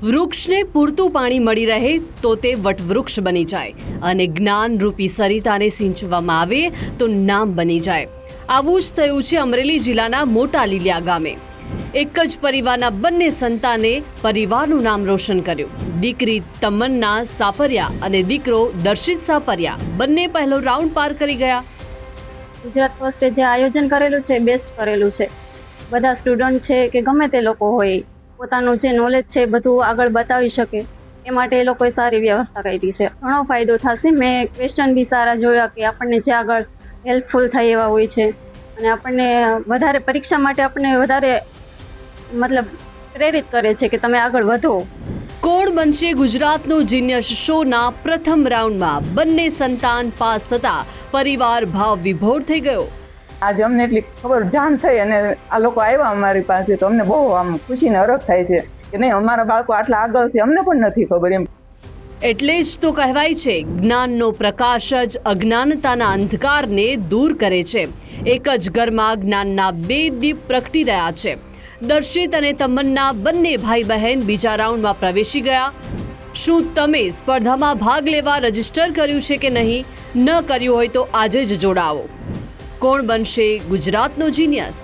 વૃક્ષને પૂરતું પાણી મળી રહે તો તે વટવૃક્ષ બની જાય અને જ્ઞાનરૂપી સરિતાને સિંચવામાં આવે તો નામ બની જાય। આવું જ થયું છે અમરેલી જિલ્લાના મોટા લીલિયા ગામે। એક જ પરિવારના બંને સંતાને પરિવારનું નામ રોશન કર્યું। દીકરી તમન્ના સાપરિયા અને દીકરો દર્શિત સાપરિયા બંને પહેલો રાઉન્ડ પાર કરી ગયા। ગુજરાત ફર્સ્ટે જે આયોજન કરેલું છે બેસ્ટ કરેલું છે। બધા સ્ટુડન્ટ છે કે ગમે તે લોકો હોય પોતાનું જે નોલેજ છે બધું આગળ બતાવી શકે એ માટે એ લોકોએ સારી વ્યવસ્થા કરી છે। ઘણો ફાયદો થશે। મેં ક્વેશ્ચન બી સારા જોયા કે આપણને જે આગળ હેલ્પફુલ થાય એવા હોય છે અને આપણને વધારે પરીક્ષા માટે આપણને વધારે મતલબ પ્રેરિત કરે છે કે તમે આગળ વધો। કોણ બનશે ગુજરાતનો જીનિયસ શોના પ્રથમ રાઉન્ડમાં બંને સંતાન પાસ થતા પરિવાર ભાવ વિભોર થઈ ગયો। આજે અમને એટલી ખબર જાણ થઈ અને આ લોકો આવ્યા અમારી પાસે તો અમને બહુ આમ ખુશીને હરખ થાય છે કે નહીં અમારા બાળકો આટલા આગળ છે, અમને પણ નથી ખબર એમ। એટલે જ તો કહેવાય છે જ્ઞાનનો પ્રકાશ જ અજ્ઞાનતાના અંધકારને દૂર કરે છે। એક જ ઘરમાં જ્ઞાનના બે દીપ પ્રગટી રહ્યા છે। દર્શિત અને તમન્ના બંને ભાઈ બહેન બીજા રાઉન્ડમાં પ્રવેશી ગયા। શું તમે સ્પર્ધામાં ભાગ લેવા રજીસ્ટર કર્યું છે કે નહીં? ન કર્યું હોય તો આજે જ જોડાવો। કોણ બનશે ગુજરાતનો જીનિયસ?